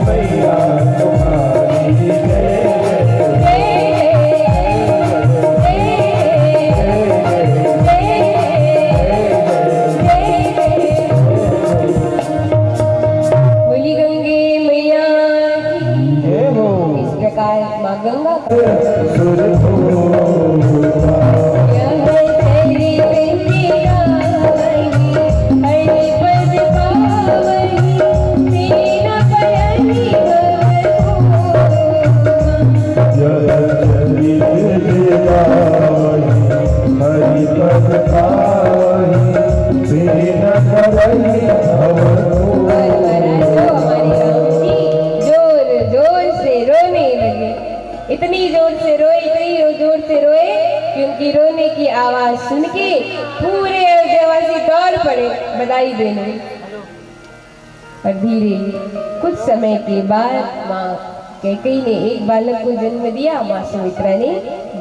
मैया तुम्हारी जय गंगा इतनी जोर से रोए, इतनी जोर से रोए क्योंकि रोने की आवाज सुन के पूरे अयोध्यावासी दौड़ पड़े बधाई देने। और धीरे कुछ समय के बाद माँ कैकेयी ने एक बालक को जन्म दिया, माँ सुमित्रा ने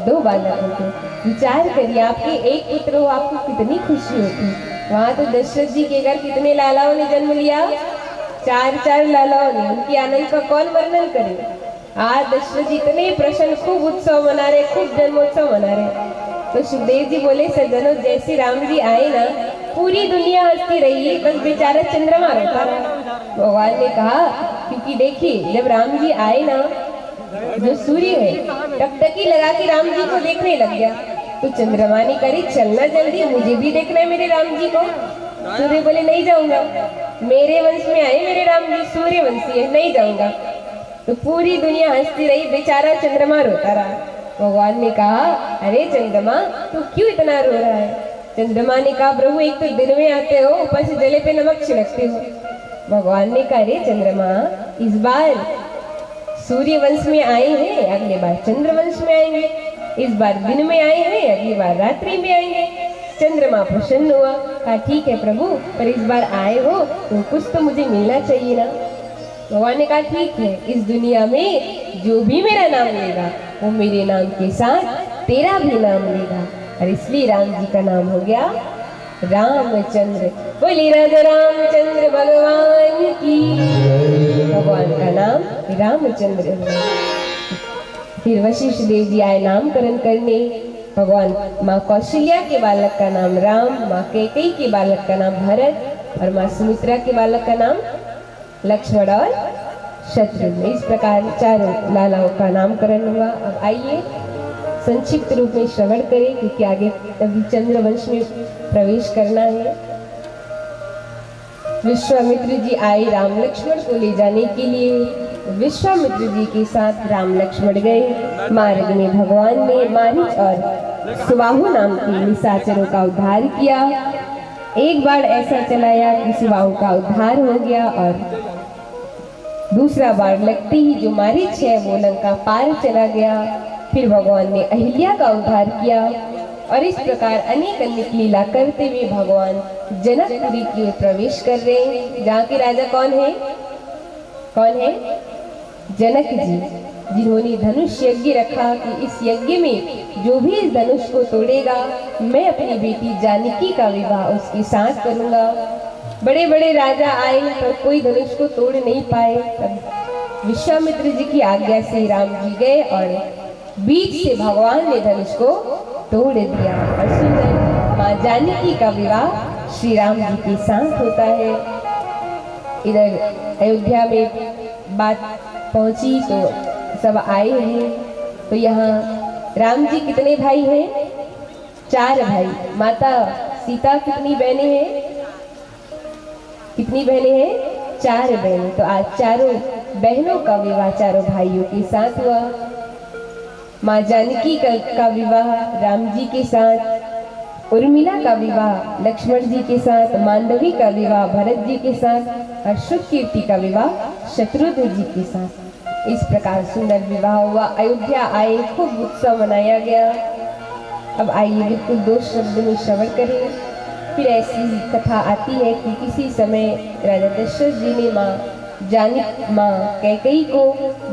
2 बालकों को। विचार करिए, आपके एक पुत्र हो, आपको कितनी खुशी होती। वहाँ तो दशरथ जी के घर कितने लालाओं ने जन्म लिया, 4 लालाओं ने। उनकी आनंद का कौन वर्णन करे। आज दशरथ जी इतने प्रसन्न, खूब उत्सव मना रहे, खूब जन्मोत्सव मना रहे। तो सुखदेव जी बोले, सज्जनों जैसे राम जी आए ना, पूरी दुनिया हंसती रही, बस बेचारा चंद्रमा रोता रहा। भगवान ने कहा, क्योंकि देखिए जब राम जी आए ना, जो सूर्य है टकटकी लगा के राम जी को देखने लग गया। तो चंद्रमा ने करी, चलना जल्दी, मुझे भी देखना है मेरे राम जी को। सूर्य बोले, नहीं जाऊंगा, मेरे वंश में आए मेरे राम जी, सूर्य वंशी है, नहीं जाऊंगा। तो पूरी दुनिया हंसती रही, बेचारा चंद्रमा रोता रहा। भगवान ने कहा, अरे चंद्रमा तू क्यों इतना रो रहा है। चंद्रमा ने कहा, प्रभु एक तो दिन में आते हो, ऊपर से जले पे नमक छिड़कते हो। भगवान ने कहा, अरे चंद्रमा इस बार सूर्य वंश में आए हैं, अगले बार चंद्र वंश में आएंगे, इस बार दिन में आए हैं, अगली बार रात्रि में आएंगे। चंद्रमा प्रसन्न हुआ, कहा ठीक है प्रभु, पर इस बार आए हो तो कुछ तो मुझे मिलना चाहिए ना। भगवान ने कहा, ठीक है, इस दुनिया में जो भी मेरा नाम लेगा वो मेरे नाम के साथ तेरा भी नाम लेगा। और इसलिए राम जी का नाम हो गया रामचंद्र। बोले राजा रामचंद्र भगवान की। भगवान का नाम रामचंद्र है। फिर वशिष्ठ देव जी आए नामकरण करने। भगवान माँ कौशल्या के बालक का नाम राम, माँ कैकेयी के बालक का नाम भरत और माँ सुमित्रा के बालक का नाम लक्ष्मण और शत्रुघ्न। इस प्रकार 4 लालाओं का नामकरण हुआ। अब आइए संक्षिप्त रूप में श्रवण करें, क्योंकि आगे अभी चंद्रवंश में प्रवेश करना है। विश्वामित्र जी आए राम लक्ष्मण को ले जाने के लिए। विश्वामित्र जी के साथ राम लक्ष्मण गए। मार्ग में भगवान ने मारीच और सुबाहु नाम के निशाचरों का उद्धार किया। एक बार ऐसा चलाया कि सुबाहु का उद्धार हो गया, और दूसरा बार लगते ही जो मारीच है वो लंका पार चला गया। फिर भगवान ने अहिल्या का उद्धार किया। और इस प्रकार अनेक अनेक लीला करते हुए भगवान जनकपुरी की ओर प्रवेश कर रहे हैं, जहाँ के राजा कौन है? कौन है? जनक जी, जिन्होंने धनुष यज्ञ रखा कि इस यज्ञ में जो भी इस धनुष को तोड़ेगा मैं अपनी बेटी जानकी का विवाह उसके साथ करूंगा। बड़े बड़े राजा आए पर कोई धनुष को तोड़ नहीं पाए। तब विश्वामित्र जी की आज्ञा से राम जी गए और बीच से भगवान ने धनुष को तोड़ दिया। और सुंदर माँ जानकी का विवाह श्री राम जी के साथ होता है। इधर अयोध्या में बात पहुंची तो सब आए हैं। तो यहाँ राम जी कितने भाई हैं? 4 भाई। माता सीता कितनी बहनें हैं? कितनी बहनें हैं? 4 बहनें। तो आज चारों बहनों का विवाह चारों भाइयों के साथ हुआ। माँ जानकी का विवाह राम जी के साथ, उर्मिला का विवाह लक्ष्मण जी के साथ, मांडवी का विवाह भरत जी के साथ और शुभकीर्ति का विवाह शत्रुघ्न जी के साथ। इस प्रकार सुंदर विवाह हुआ। अयोध्या आए, खूब उत्सव मनाया गया। अब आइए बिल्कुल 2 शब्द में श्रवण करें। फिर ऐसी कथा आती है कि किसी समय राजा दशरथ जी ने माँ कैकेयी को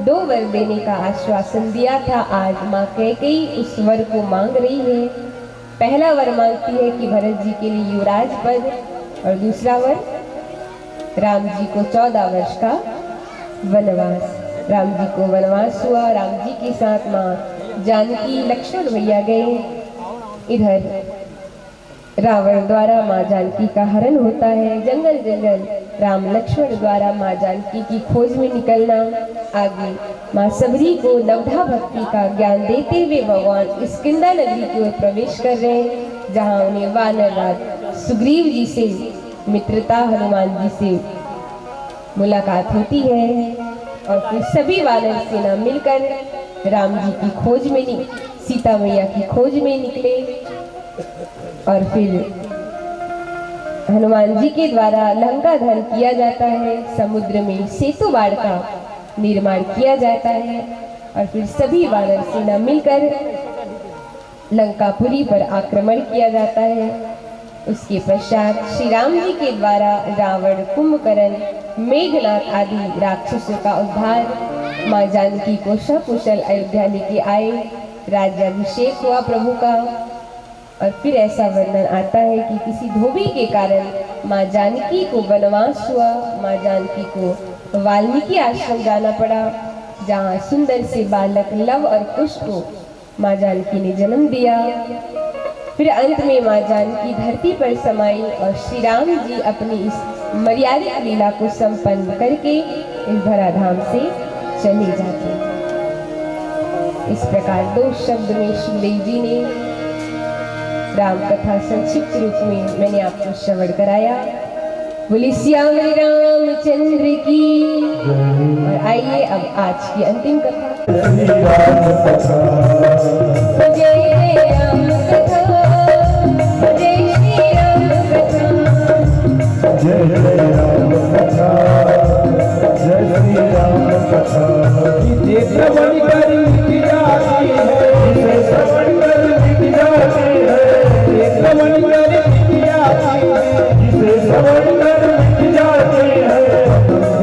2 वर देने का आश्वासन दिया था। आज माँ कैकेयी उस वर को मांग रही है। पहला वर मांगती है कि भरत जी के लिए युवराज पद, और दूसरा वर राम जी को 14 वर्ष का वनवास। राम जी को वनवास हुआ। राम जी के साथ माँ जानकी लक्ष्मण भैया गए। इधर रावण द्वारा माँ जानकी का हरण होता है। जंगल जंगल राम लक्ष्मण द्वारा माँ जानकी की खोज में निकलना। आगे माँ सबरी को नवधा भक्ति का ज्ञान देते हुए भगवान स्किंदा नगरी की ओर प्रवेश कर रहे हैं, जहाँ उन्हें वानर राज सुग्रीव जी से मित्रता, हनुमान जी से मुलाकात होती है और फिर सभी वानर सेना मिलकर राम जी की खोज में सीता मैया की खोज में निकले और फिर हनुमान जी के द्वारा लंका दहन किया जाता है। समुद्र में सेतु बाड़ का निर्माण किया जाता है और फिर सभी वानर सेना मिलकर लंकापुरी पर आक्रमण किया जाता है। उसके पश्चात श्री राम जी के द्वारा रावण, कुंभकर्ण, मेघनाथ आदि राक्षसों का उद्धार, माँ जानकी को सकुशल अयोध्या लेके आए। राज्याभिषेक हुआ प्रभु का। और फिर ऐसा वर्णन आता है कि किसी धोबी के कारण माँ जानकी को वनवास हुआ। माँ जानकी को वाल्मीकि आश्रम जाना पड़ा, जहाँ सुंदर से बालक लव और कुश को माँ जानकी ने जन्म दिया। फिर अंत में माँ जानकी धरती पर समाई और श्री राम जी अपनी इस मर्यादित लीला को संपन्न करके इस धराधाम से चले जाते। इस प्रकार 2 शब्द में सुखदेव जी ने राम कथा संक्षिप्त रूप में मैंने आपको श्रवण कराया। बोले श्याम रामचंद्र की। और आइए अब आज की अंतिम कथा। जय राम कथा, जय श्री राम कथा, जय राम कथा, जय श्री राम कथा। श्रवण कर मिट जाती है, श्रवण कर मिट जाती है, श्रवण कर मिट जाती है, जिसे श्रवण कर मिट जाती है। जन्म की जय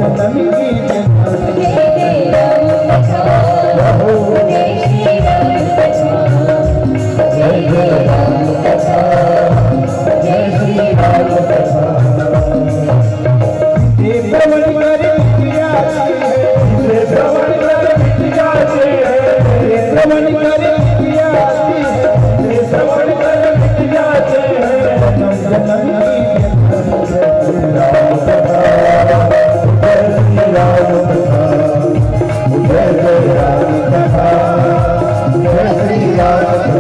राम कथा, जय श्री राम कथा, जय राम कथा, जय श्री राम कथा। श्रवण कर मिट जाती है, जिसे श्रवण कर मिट जाती है, श्रवण कर मिट जाती है, जिसे श्रवण कर मिट जाते हैं। जन्म की जय श्री राम कथा, जय श्री राम कथा, जय जय राम कथा, जय श्री राम कथा,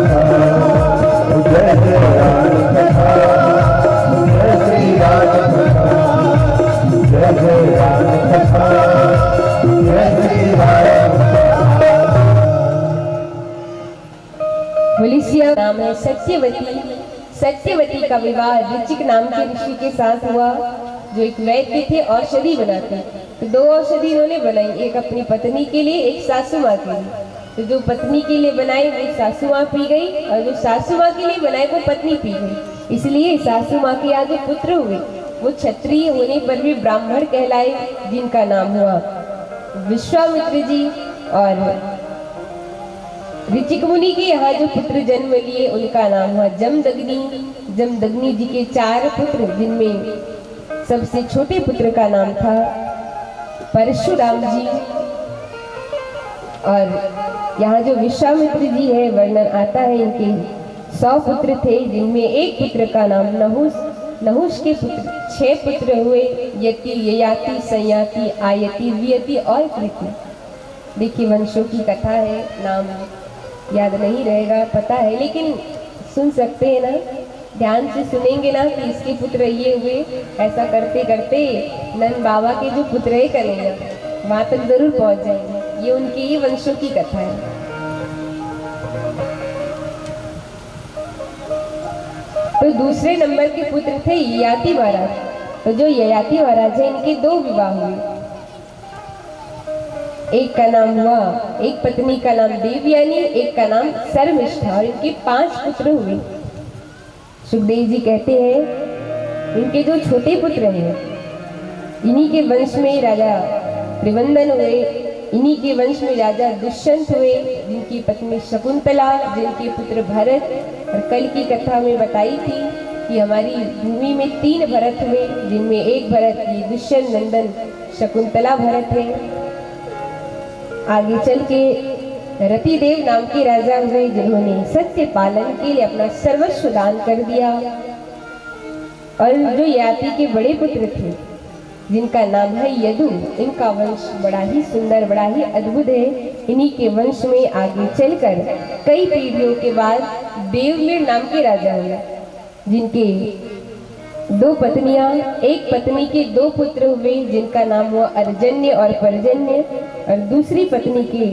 जय जय राम कथा, जय श्री राम कथा, जय जय राम कथा, जय श्री राम कथा। बोली श्याम नाम है सत्यवती। सत्यवती का विवाह ऋचिक नाम के ऋषि के साथ हुआ, जो एक वैद्य थे, औषधि बनाते। तो 2 औषधि इन्होंने बनाई, एक अपनी पत्नी के लिए, एक सासू माँ के लिए। तो जो पत्नी के लिए बनाई वो सासू माँ पी गई और जो सासू माँ के लिए बनाई वो पत्नी पी गई। इसलिए सासू माँ के यहाँ जो पुत्र हुए वो क्षत्रिय होने पर भी ब्राह्मण कहलाए, जिनका नाम हुआ विश्वामित्र जी। और ऋचिक मुनि के यहाँ जो पुत्र जन्म लिए उनका नाम हुआ जमदग्नि। जमदग्नि जी के 4 पुत्र, जिनमें सबसे छोटे पुत्र का नाम था परशुराम जी। और यहाँ जो विश्वामित्र जी है, वर्णन आता है इनके 100 पुत्र थे, जिनमें एक पुत्र का नाम नहुष। नहुष के पुत्र 6 पुत्र हुए, यति, ययाति, संयाति, आयति, वियति और कृति। देखिए वंशों की कथा है, नाम याद नहीं रहेगा, पता है, लेकिन सुन सकते हैं ना, ध्यान से सुनेंगे ना कि इसके पुत्र ये हुए। ऐसा करते करते नंद बाबा के जो पुत्र है करेंगे वहां तक जरूर पहुंच जाएंगे। ये उनके ही वंशों की कथा है। तो दूसरे नंबर के पुत्र थे ययाति महाराज। तो जो ययाति महाराज है, इनके 2 विवाह हुए। एक का नाम हुआ, एक पत्नी का नाम देवयानी, एक का नाम शर्मिष्ठा, और इनके 5 पुत्र हुए। सुखदेव जी कहते हैं इनके जो छोटे पुत्र हैं, इन्हीं के वंश में राजा त्रिवंदन हुए, इन्हीं के वंश में राजा दुष्यंत हुए, जिनकी पत्नी शकुंतला, जिनके पुत्र भरत। और कल की कथा में बताई थी कि हमारी भूमि में 3 भरत हुए, जिनमें एक भरत ये दुष्यंत नंदन शकुंतला भरत है। आगे चल के रतिदेव नाम के राजा हुए जिन्होंने सत्य पालन के लिए अपना सर्वस्व दान कर दिया। और जो याति के बड़े पुत्र थे जिनका नाम है यदु, इनका वंश बड़ा ही सुंदर, बड़ा ही अद्भुत है। इन्हीं के वंश में आगे चलकर कई पीढ़ियों के बाद देवमीर नाम के राजा हुए जिनके 2 पत्नियां, एक पत्नी के 2 पुत्र हुए जिनका नाम हुआ अर्जन्य और पर्जन्य, और दूसरी पत्नी के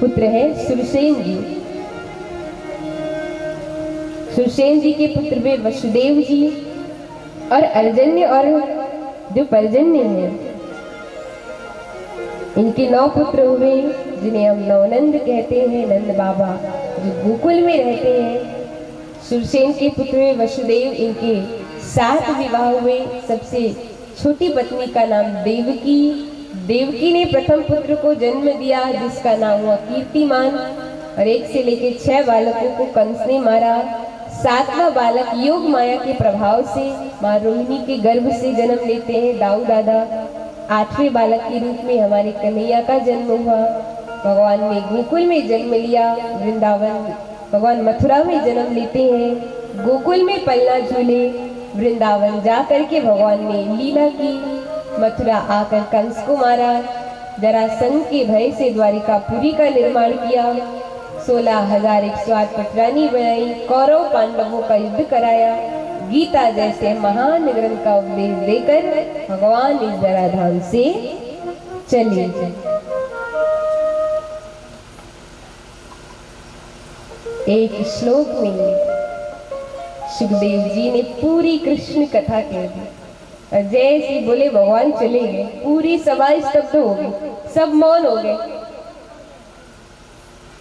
पुत्र है सुरसेन जी। सुरसेन जी के पुत्र हुए वसुदेव जी, और अर्जन्य और जो पर्जन्य है इनके 9 पुत्र हुए जिन्हें हम नवनंद कहते हैं, नंद बाबा जो गोकुल में रहते हैं। सुरसेन के पुत्र हुए वसुदेव, इनके 7 विवाह हुए। सबसे छोटी पत्नी का नाम देवकी। देवकी ने प्रथम पुत्र को जन्म दिया जिसका नाम हुआ कीर्तिमान, और 1 से लेकर 6 बालकों को कंस ने मारा। 7वां बालक योग माया के प्रभाव से माँ रोहिणी के गर्भ से जन्म लेते हैं दाऊ दादा। 8वें बालक के रूप में हमारे कन्हैया का जन्म हुआ। भगवान ने गोकुल में जन्म लिया, वृंदावन भगवान मथुरा में जन्म लेते हैं। गोकुल में पलना झूले, वृंदावन जा करके भगवान ने लीला की। मथुरा आकर कंस को मारा, जरासंध के भय से द्वारिकापुरी का निर्माण किया। 16,108 पटरानी बनाई, कौरव पांडवों का युद्ध कराया। गीता जैसे महान ग्रंथ का उपदेश देकर भगवान इस जराधाम से चले गए। एक श्लोक में सुखदेव जी ने पूरी कृष्ण कथा कह दी, और जैसे बोले भगवान चले गए, पूरी सभा स्तब्ध हो गई, सब मौन हो गए।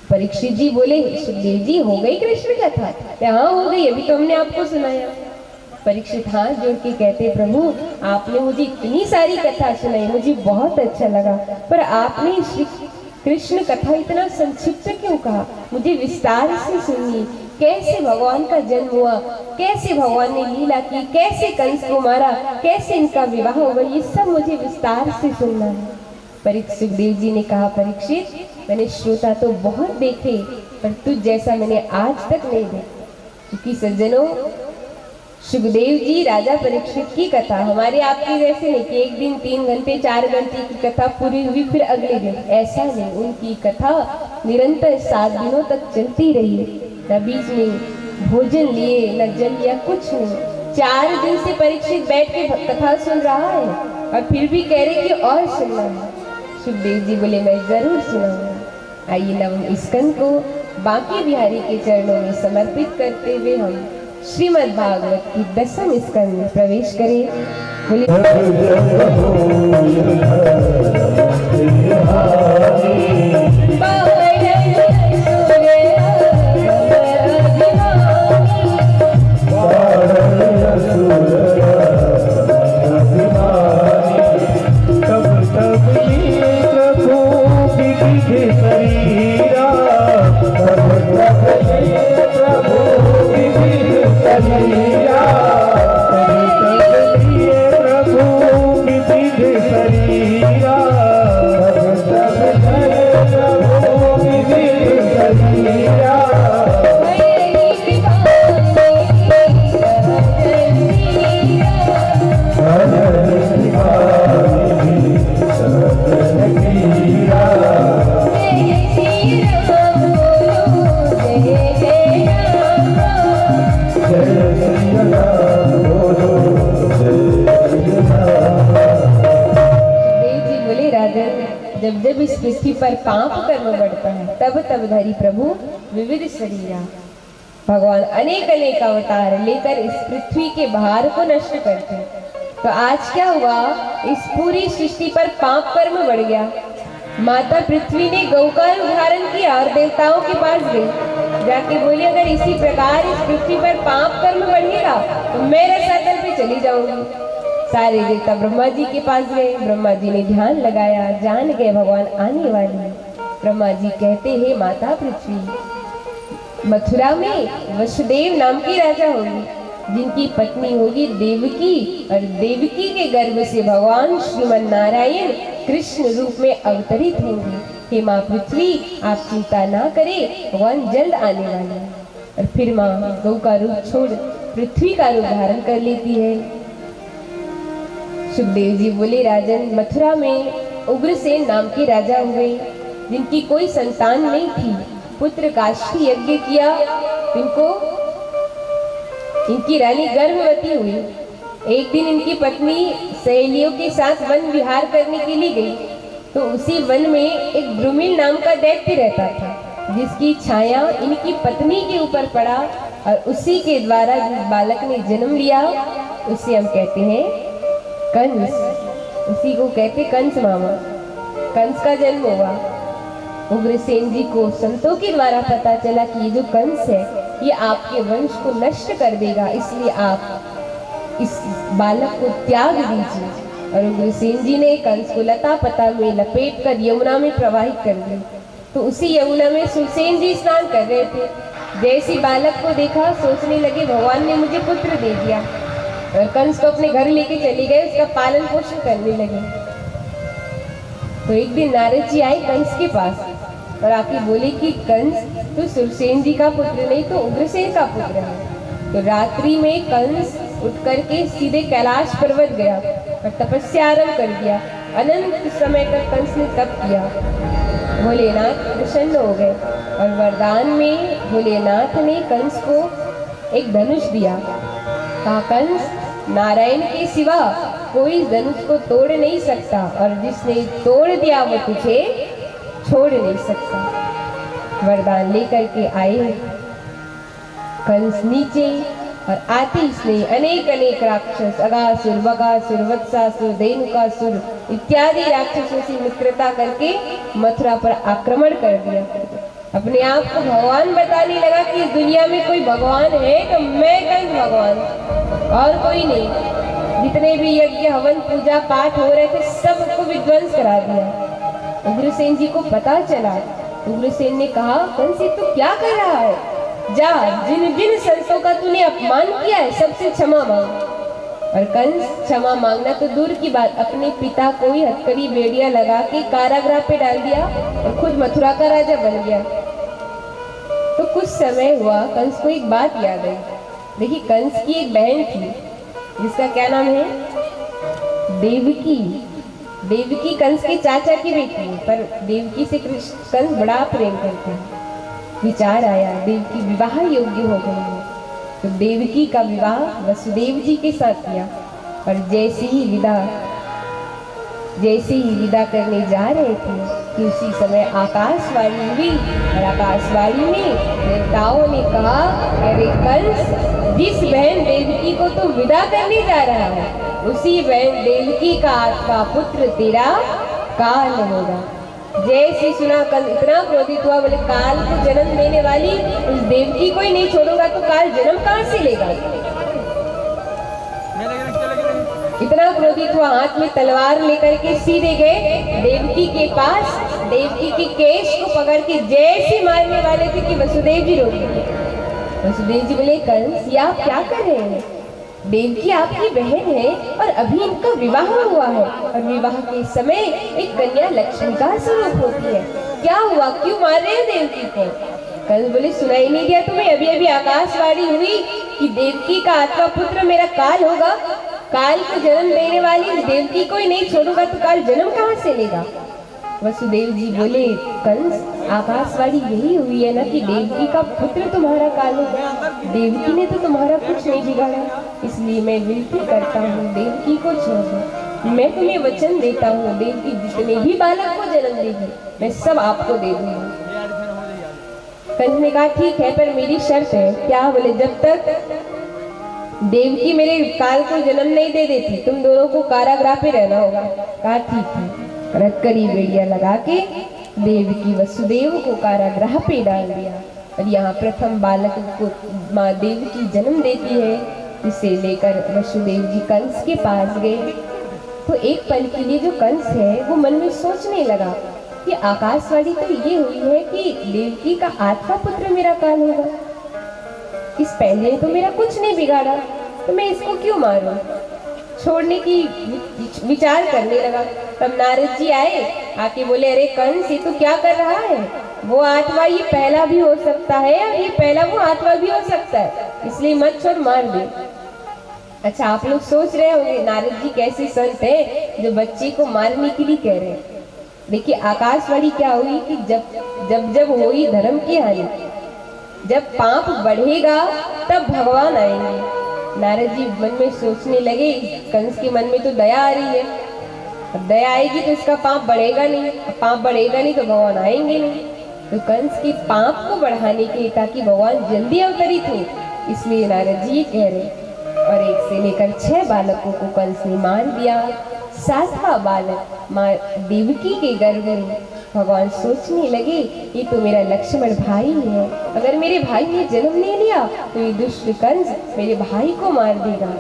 परीक्षित जी बोले सुखदेव जी हो गई कृष्ण कथा? हाँ हो गई, अभी तो हमने आपको सुनाया। परीक्षित हाथ जोड़ के कहते प्रभु आपने मुझे इतनी सारी कथा सुनाई, मुझे बहुत अच्छा लगा, पर आपने श्री कृष्ण कथा इतना संक्षिप्त क्यों कहा? मुझे विस्तार से सुनिए। कैसे भगवान का जन्म हुआ, कैसे भगवान ने लीला की, कैसे कंस को मारा, कैसे इनका विवाह हुआ, ये सब मुझे विस्तार से सुनना है। परीक्षित सुखदेव जी ने कहा परीक्षित मैंने श्रोता तो बहुत देखे पर तुझ जैसा मैंने आज तक नहीं देखा। क्योंकि सज्जनों सुखदेव जी राजा परीक्षित की कथा हमारे आपके जैसे नहीं कि एक दिन 3 घंटे 4 घंटे की कथा पूरी हुई फिर अगले दिन, ऐसा नहीं। उनकी कथा निरंतर 7 दिनों तक चलती रही, न बीच में भोजन लिए न जल लिया, कुछ नहीं। 4 दिन से परीक्षित बैठ के कथा सुन रहा है और फिर भी कह रहे कि और सुनना है। सुखदेव जी बोले मैं जरूर सुनाऊंगा। आइए नवम स्कंद को बांके बिहारी के चरणों में समर्पित करते हुए हम श्रीमद् भागवत की 10वें स्कंद में प्रवेश करें। बोले जब जब इस पृथ्वी पर पाप कर्म बढ़ता है तब तब धरी प्रभु विविध शरीरा। भगवान अनेक अनेक अवतार लेकर इस पृथ्वी के भार को नष्ट करते हैं। तो आज क्या हुआ, इस पूरी सृष्टि पर पाप कर्म बढ़ गया। माता पृथ्वी ने गौ का उदाहरण किया और देवताओं के पास गई, जाके बोली अगर इसी प्रकार इस पृथ्वी पर पाप कर्म बढ़ेगा तो मैं रसातल पे चली जाऊंगी। सारे देवता ब्रह्मा जी के पास गए, ब्रह्मा जी ने ध्यान लगाया, जान गए भगवान आने वाले। ब्रह्मा जी कहते हैं माता पृथ्वी मथुरा में वसुदेव नाम की राजा होगी जिनकी पत्नी होगी देवकी, और देवकी के गर्भ से भगवान श्रीमन नारायण कृष्ण रूप में अवतरित होंगे। हे माँ पृथ्वी, आप चिंता ना करें, भगवान जल्द आने वाले हैं। और फिर माँ गौ का रूप छोड़ पृथ्वी का रूप धारण कर लेती है। सुखदेव जी बोले, राजन, मथुरा में उग्रसेन नाम के राजा हुए, जिनकी कोई संतान नहीं थी। पुत्र काशी यज्ञ किया, इनकी रानी गर्भवती हुई। एक दिन इनकी पत्नी सहेलियों के साथ वन विहार करने के लिए गई, तो उसी वन में एक द्रुमिल नाम का दैत्य रहता था, जिसकी छाया इनकी पत्नी के ऊपर पड़ा, और उसी के द्वारा जिस बालक ने जन्म लिया उसे हम कहते हैं कंस। उसी को कहते कंस मामा। कंस का जन्म हुआ। उग्रसेन जी को संतों के द्वारा पता चला कि ये जो कंस है ये आपके वंश को नष्ट कर देगा, इसलिए आप इस बालक को त्याग दीजिए। और उग्रसेन जी ने कंस को लता पता में लपेट कर यमुना में प्रवाहित कर दिया। तो उसी यमुना में सुरसेन जी स्नान कर रहे थे। जैसे बालक को देखा सोचने लगे भगवान ने मुझे पुत्र दे दिया, और कंस को अपने घर लेके चले गए, उसका पालन पोषण करने लगे। तो एक दिन नारद जी आए कंस के पास और आके बोले कि कंस, तू सुरसेन जी का पुत्र नहीं तो उग्रसेन का पुत्र है। तो रात्रि में कंस उठ करके सीधे कैलाश पर्वत गया और तपस्या आरंभ कर दिया। अनंत समय तक कंस ने तप किया। भोलेनाथ प्रसन्न हो गए और वरदान में भोलेनाथ ने कंस को एक धनुष दिया। कहा, कंस, नारायण के सिवा कोई धनुष को तोड़ नहीं सकता, और जिसने तोड़ दिया वो तुझे छोड़ नहीं सकता। वरदान लेकर के आए कंस नीचे, और आते इसने अनेक अनेक राक्षस, अगासुर, बगासुर, वत्सासुर, धेनुकासुर इत्यादि राक्षसों से मित्रता करके मथुरा पर आक्रमण कर दिया। अपने आप को भगवान बताने लगा कि इस दुनिया में कोई भगवान है तो मैं कंस भगवान, और कोई नहीं। जितने भी यज्ञ, हवन, पूजा पाठ हो रहे थे सबको विध्वंस करा दिया। उग्रसेन जी को पता चला। उग्रसेन ने कहा, कंस ये तू क्या कर रहा है? जा, जिन जिन संतों का तूने अपमान किया है सबसे क्षमा मांग। और कंस क्षमा मांगना तो दूर की बात, अपने पिता को ही हथकड़ी बेड़िया लगा के कारागृह पे डाल दिया और खुद मथुरा का राजा बन गया। तो कुछ समय हुआ, कंस को एक बात याद आई। देखिए, कंस की एक बहन थी जिसका क्या नाम है? देवकी। देवकी कंस के चाचा की बेटी है, पर देवकी से कंस बड़ा प्रेम करते हैं। विचार आया, देवकी विवाह योग्य हो गई है, तो देवकी का विवाह वसुदेव जी के साथ किया। और जैसे ही विदा करने जा रहे थे कि उसी समय आकाशवाणी हुई, और आकाशवाणी में देवताओं ने कहा, अरे कंस, जिस बहन देवकी को तुम विदा करने जा रहा है उसी बहन देवकी का आत्मा पुत्र तेरा काल होगा। जैसे सुना कंस इतना क्रोधित हुआ, बोले काल को जन्म देने वाली उस देवकी को ही नहीं छोड़ूंगा तो काल जन्म कहाँ से लेगा? इतना क्रोधित हुआ, हाथ में तलवार लेकर के सीधे गए देवकी के पास। देवकी के केश को पकड़ के जैसे मारने वाले थे कि वसुदेव जी रोक गए। वसुदेव जी बोले, कंस ये आप क्या कर रहे हैं? देवकी आपकी बहन है और अभी इनका विवाह हुआ है, और विवाह के समय एक कन्या लक्ष्मी का स्वरूप होती है। क्या हुआ, क्यों मार रहे हैं देवकी को? कंस बोले, सुनाई नहीं दिया तुम्हें? अभी अभी आकाशवाणी हुई कि देवकी का आत्मा पुत्र मेरा काल होगा। काल को जन्म देने वाली देवकी को ही नहीं छोड़ूंगा तो काल जन्म कहाँ से लेगा? वसुदेव जी बोले, कंस, आकाशवाणी यही हुई है ना कि देवकी का पुत्र तुम्हारा काल होगा। देवकी ने तो तुम्हारा कुछ नहीं बिगाड़ा, इसलिए मैं विनती करता हूँ देवकी को छोड़ दो। मैं तुम्हें वचन देता हूँ, देवकी जितने भी बालक को जन्म देगी मैं सब आपको दे दूंगा। कंस ने कहा, ठीक है, पर मेरी शर्त है। क्या? बोले, जब तक देवकी मेरे काल को जन्म नहीं दे देती तुम दोनों को कारागृह पे रहना होगा। कहा, ठीक है। रथकड़ी बेड़िया लगा के देवकी वसुदेव को कारागृह पे डाल दिया। और यहाँ प्रथम बालक को माँ देवकी जन्म देती है, जिसे लेकर वसुदेव जी कंस के पास गए। तो एक पल के लिए जो कंस है वो मन में सोचने लगा कि आकाशवाणी तो ये हुई है कि देवकी का आठवां पुत्र मेरा काल होगा। इस पहले तो मेरा कुछ नहीं बिगाड़ा, तो मैं इसको क्यों मारूं? छोड़ने की विचार करने लगा। तब नारद जी आए आके बोले अरे कंस ये तू क्या कर रहा है, वो आत्मा ये पहला भी हो सकता है और ये पहला वो आत्मा भी हो सकता है, इसलिए मत छोड़ मार दे। अच्छा आप लोग सोच रहे होंगे नारद जी कैसे संत हैं जो बच्चे को मारने के लिए कह रहे हैं। देखिए आकाशवाणी क्या हुई कि जब हुई धर्म की हानि, जब पाप बढ़ेगा तब भगवान आएंगे। नारद जी मन में सोचने लगे कंस के मन में तो दया आ रही है, अब दया आएगी तो इसका पाप बढ़ेगा नहीं, पाप बढ़ेगा नहीं तो भगवान आएंगे नहीं। तो कंस के पाप को बढ़ाने के लिए ताकि भगवान जल्दी अवतरित हो, इसलिए नारद जी कह रहे। और 1 से लेकर 6 बालकों को कंस ने मार दिया। 7वां बालक माँ देवकी के गर्भ में भगवान सोचने लगे ये तो मेरा लक्ष्मण भाई है, अगर मेरे भाई ने जन्म ले लिया तो ये दुष्ट कंस मेरे भाई को मार देगा।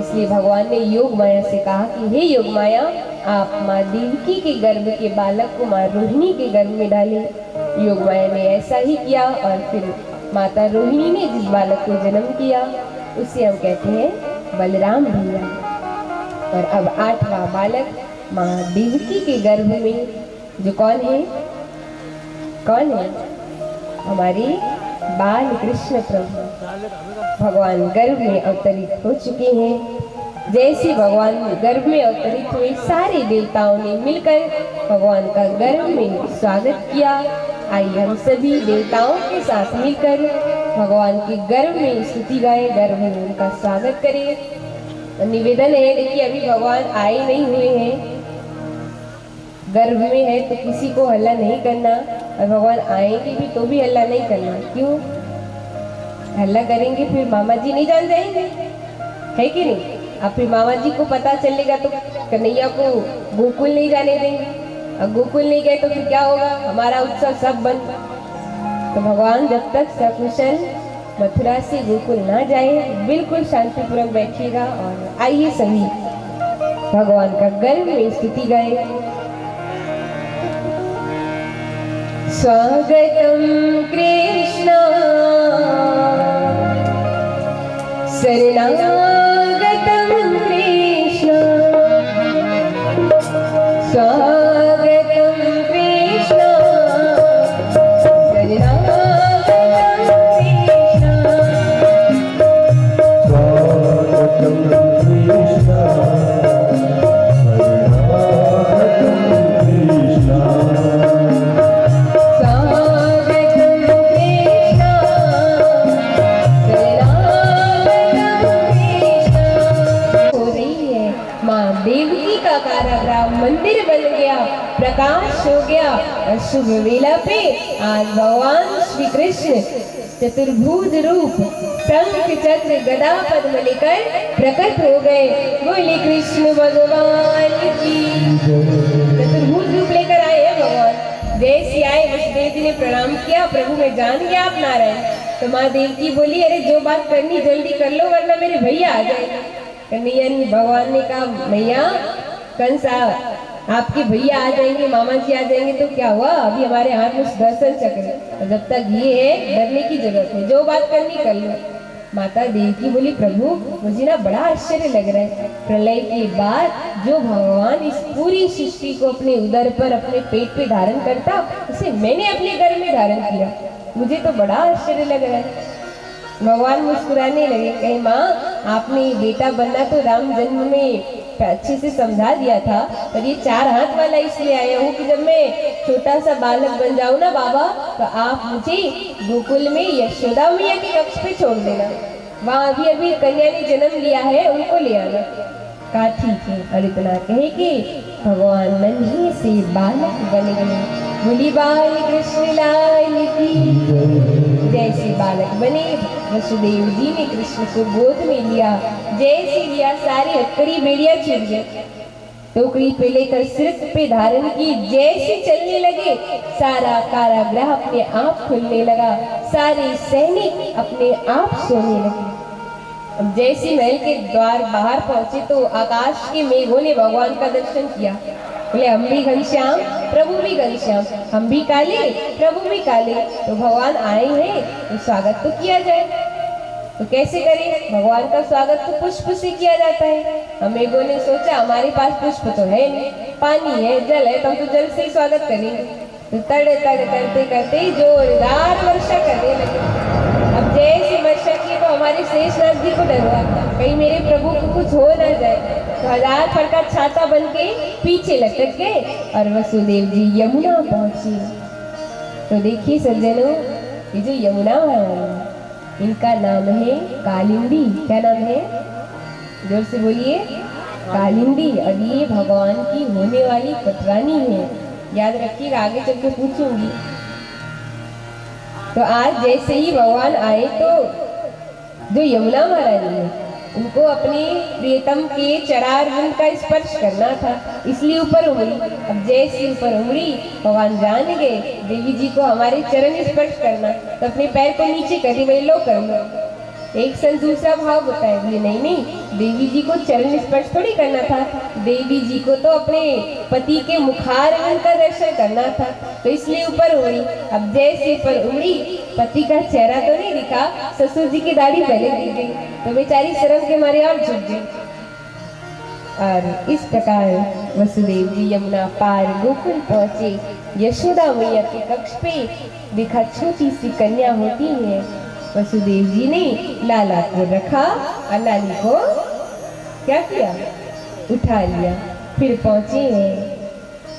इसलिए भगवान ने योग माया से कहा कि हे योग माया आप माँ देवकी के गर्भ के बालक को माँ रोहिणी के गर्भ में डाले। योग माया ने ऐसा ही किया और फिर माता रोहिणी ने जिस बालक को जन्म किया उसे हम कहते हैं बलराम भैया। और अब 8वां बालक माँ देवकी के गर्भ में जो कौन है हमारे बाल कृष्ण प्रभु भगवान गर्भ में अवतरित हो चुके हैं। जैसे भगवान गर्भ में अवतरित हुए सारे देवताओं ने मिलकर भगवान का गर्भ में स्वागत किया। आइए हम सभी देवताओं के साथ मिलकर भगवान के गर्भ में स्तुति गाए, गर्भ में उनका स्वागत करें। निवेदन है देखिए अभी भगवान आए नहीं हुए हैं, गर्भ में है तो किसी को हल्ला नहीं करना, और भगवान आएंगे भी तो भी हल्ला नहीं करना। क्यों हल्ला करेंगे फिर मामा जी नहीं जान जाएंगे, है कि नहीं। अब फिर मामा जी को पता चलेगा तो कन्हैया को गोकुल नहीं जाने देंगे, और गोकुल नहीं गए तो फिर क्या होगा, हमारा उत्सव सब बंद। तो भगवान जब तक सकुशल मथुरा से गोकुल ना जाए बिल्कुल शांतिपूर्वक बैठिएगा। और आइए सभी भगवान का गर्भ में स्तुति गाए। स्वागतम कृष्ण शरणागतम कृष्ण स्वागतम कृष्ण शरणागतम कृष्ण स्वागतम कृष्ण मंदिर बन गया, प्रकाश हो गया। और शुभ वेला पे आज भगवान श्री कृष्ण चतुर्भुज रूप शंख चक्र गदा पद्म लेकर प्रकट हो गए। बोले कृष्ण भगवान की। चतुर्भुज रूप लेकर आए हैं भगवान। जैसे आए वसुदेव जी ने प्रणाम किया, प्रभु में जान गया आप नारायण। तो माँ देवकी बोली अरे जो बात करनी जल्दी कर लो वरना मेरे भैया आ जाएंगे। कन्हैया भगवान ने कहा मैया कंस आपके भैया आ जाएंगे, मामा जी आ जाएंगे तो क्या हुआ, अभी हमारे हाथ में सुदर्शन चक्र, तो जब तक ये है डरने की जरूरत है, जो बात करनी कर लो। माता देवकी बोली प्रभु मुझे ना बड़ा आश्चर्य लग रहा है, प्रलय के बाद जो भगवान इस पूरी सृष्टि को अपने उदर पर अपने पेट पे धारण करता उसे मैंने अपने घर में धारण किया, मुझे तो बड़ा आश्चर्य लग रहा है। भगवान मुस्कुराने लगे, कहे माँ आपने बेटा बनना तो राम जन्म में अच्छे से समझा दिया था, पर ये 4 हाथ वाला इसलिए आया हूँ कि जब मैं छोटा सा बालक बन जाऊँ ना बाबा तो आप मुझे गोकुल में यशोदा मैया के कक्ष पे छोड़ देना, वहाँ अभी अभी कन्या ने जन्म लिया है उनको ले आना। कहा ठीक है। और इतना कहे कि भगवान नन्हे से बालक बन गए। बोली बाल कृष्ण लाल की। जैसे बालक बने वसुदेव जी ने कृष्ण को गोद में लिया, जैसे लिया सारी हथकड़ी बेड़िया छूट गए, टोकरी पे लेकर सिर पे धारण की, जैसे चलने लगे सारा कारागृह अपने आप खुलने लगा, सारे सैनिक अपने आप सोने लगे। अब जैसे महल के द्वार बाहर पहुंचे तो आकाश के मेघों ने भगवान का दर्शन किया। बोले हम भी घनश्याम प्रभु भी घनश्याम, हम भी काले प्रभु भी काले, तो भगवान आए हैं तो स्वागत तो किया जाए। तो कैसे करें? भगवान का स्वागत तो पुष्प से किया जाता है। हम एगो ने सोचा हमारे पास पुष्प तो है नहीं, पानी है, जल है, तो हम तो जल से ही स्वागत करेंगे। तो तड़े तड़े करते करते ही जोरदार वर्षा करने लगे। अब जैसी वर्षा की तो हमारे शेषनाग जी को डर हुआ, कहीं मेरे प्रभु को कुछ हो ना जाए। तो 1000 फट का छाता बन के पीछे लटक गए और वसुदेव जी यमुना पहुंचे। तो देखिए सज्जनों, ये जो यमुना है इनका नाम है कालिंदी। क्या नाम है? जोर से बोलिए, कालिंदी। और ये भगवान की होने वाली पटरानी है, याद रखिएगा, आगे चल के पूछूंगी। तो आज जैसे ही भगवान आए तो जो यमुना महारानी है उनको अपने प्रियतम के चरारविंद का स्पर्श करना था, इसलिए ऊपर उमड़ी। अब जैसे ऊपर उमड़ी भगवान जान गए देवी जी को हमारे चरण स्पर्श करना, तो अपने पैर को नीचे कर दी, वही लो कर लो। एक सन दूसरा भाव होता है, बोले नहीं नहीं, देवी जी को चरण स्पर्श थोड़ी करना था, देवी जी को तो अपने पति के मुखारविंद का दर्शन करना था, तो इसलिए ऊपर उमड़ी। अब जैसे ऊपर उमड़ी पति का चेहरा तो नहीं दिखा, ससुर जी की दाढ़ी पहले दिख गई, तो बेचारी शर्म के मारे और झुक गई। और इस प्रकार वसुदेव जी यमुना पार गोकुल पहुंचे। यशोदा मैया के कक्ष पे देखा छोटी सी कन्या होती है। वसुदेव जी ने लाला को रखा और लाली को क्या किया? उठा लिया। फिर पहुंचे हैं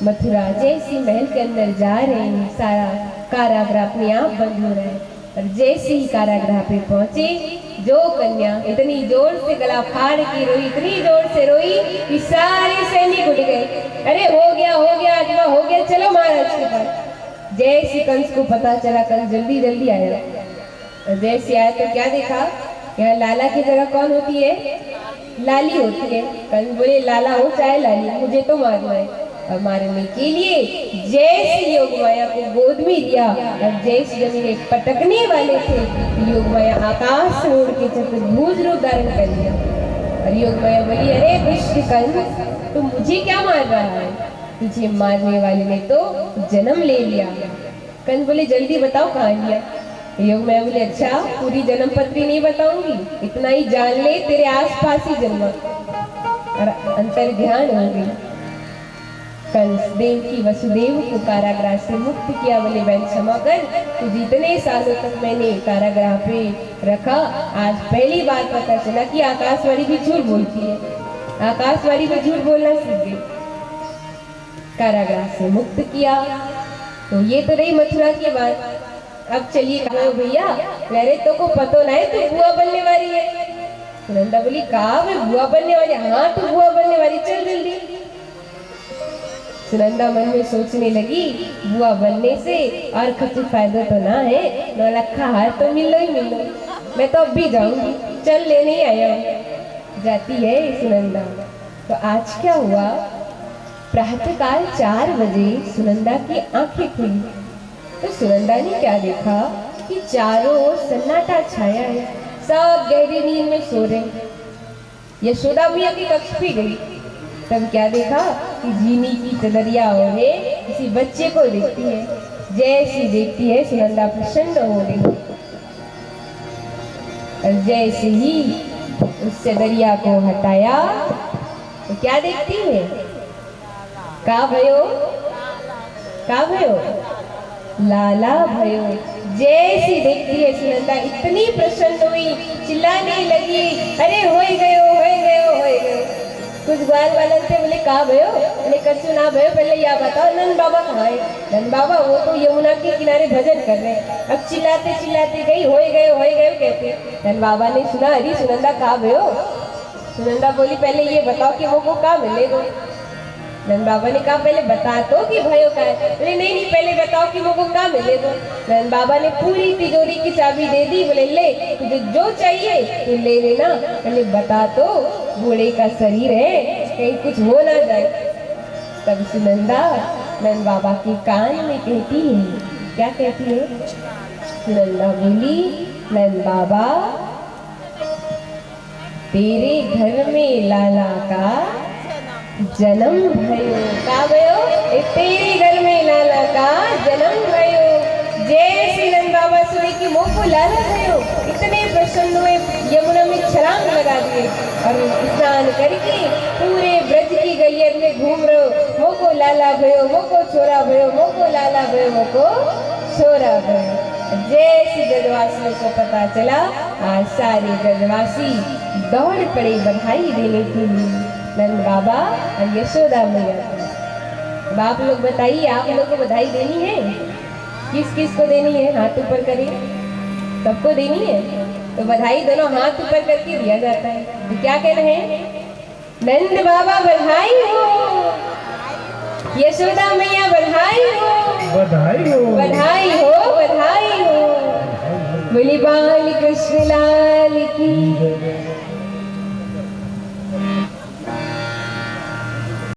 मथुरा। जैसे महल के अंदर जा रहे हैं, सारा कारागृह अपने आप बंद हो रहा है। और जैसे ही कारागृह पे पहुंचे, जो कन्या इतनी जोर से गला फाड़ के रोई, इतनी जोर से रोई कि सारे सैनिक उठ गए। अरे हो गया अजवा हो गया, चलो महाराज के पास। जैसे कंस को पता चला, कंस जल्दी जल्दी आया। जैसे आया तो क्या देखा? क्या लाला की जगह कौन होती है? लाली होती है। कंस बोले लाला हो चाहे लाली, मुझे तो मारना है। और मारने के लिए जैसे योग माया को गोद में दिया और जैसे जमीन पटकने वाले थे, योग माया आकाश से उड़ के चतुर्भुज रूप धारण कर लिया। और योग माया बोली, अरे दुष्ट कंस, तू मुझे क्या मार रहा है? तुझे मारने वाले ने तो जन्म ले लिया। कंस बोले जल्दी बताओ कहाँ लिया? योग माया बोले, अच्छा पूरी जन्म पत्री नहीं बताऊंगी, इतना ही जान ले, तेरे आसपास ही जन्मा। और अंतर ध्यान हो गई। कंस देव की वसुदेव को कारागृह से मुक्त किया। बोले बहन क्षमा कर, तो जितने सालों तक मैंने कारागृह पे रखा, आज पहली बार पता चला कि आकाशवाणी भी झूठ बोलती है। आकाशवाणी में झूठ बोलना सीख गई। कारागृह से मुक्त किया। तो ये तो रही मथुरा की बात। अब चलिए भैया, अरे तो को पतो ना है तू बुआ बनने वाली है। सुनंदा बोली, कहा मैं बुआ बनने वाली? हाँ तू बुआ बनने वाली, चल जल्दी। सुनंदा मन में सोचने लगी, बुआ बनने से और कुछ फायदा तो ना है, 9 लाख का हार तो मिल ही मिल, मैं तो अब भी जाऊंगी, चल लेने ही आया हूँ। जाती है सुनंदा। तो आज क्या हुआ? प्रातःकाल 4 बजे सुनंदा की आंखें खुली। तो सुनंदा ने क्या देखा कि चारों ओर सन्नाटा छाया है, सब गहरी नींद में सो रहे। यशोदा मैया की कक्ष पे गई, तब क्या देखा कि जीनी की चदरिया ओढ़े किसी बच्चे को देखती है। जैसी देखती है सुनंदा प्रसन्न हो गई। और जैसे ही उस चदरिया को हटाया तो क्या देखती है? का भयो? लाला भयो। जैसी देखती है सुनंदा इतनी प्रसन्न हुई, चिल्लाने लगी, अरे होए गयो। कुछ ग्वाल वालन थे, बोले कहा भयो? बोले कछु ना भयो, पहले यह बताओ नंद बाबा कहाँ है? नंद बाबा वो तो यमुना के किनारे भजन कर रहे हैं। अब चिल्लाते गई, होए गयो कहते। नंद बाबा ने सुना, अरे सुनंदा कहा भयो? सुनंदा बोली, पहले ये बताओ कि वो को कहाँ मिले दो। नंद बाबा ने कहा, पहले बता तो कि भयो का है। बोले नहीं, पहले बताओ कि वो को कहाँ मिले दो। नंद बाबा ने पूरी तिजोरी की चाबी दे दी। बोले ले, तुझे जो चाहिए तो ले लेना, पहले बता तो, बूढ़े का शरीर है, कहीं कुछ हो ना जाए। तब सुनंदा नंद बाबा के कान में कहती है, क्या कहती है? सुनंदा बोली, नंद बाबा तेरे घर में लाला का जन्म भयो। का भयो? तेरे घर में लाला का जन्म भयो। जय श्री नंद बाबा सुने की मुंह को लाला भयो। इतने प्रसन्न हुए, यमुना में छलांग लगा दिए और स्नान करके पूरे ब्रज की गलियत में घूम रहे हो। मोको लाला भयो, मोको छोरा भयो, मोको लाला भयो, मोको छोरा भयो। जैसे ब्रजवासियों को पता चला, आज सारे ब्रजवासी दौड़ पड़े बधाई देने के लिए नंद बाबा और यशोदा मैया को। अब आप लोग बताइए, आप लोग को बधाई देनी है? किस किस को देनी है? हाथ ऊपर करिए। सबको देनी है तो बधाई दोनों हाथ ऊपर करके दिया जाता है। तो क्या कहना है? नंद बाबा बधाई हो, यशोदा मैया बधाई हो, बधाई हो, बधाई हो, बधाई हो। बोली बाल कृष्ण लाल की।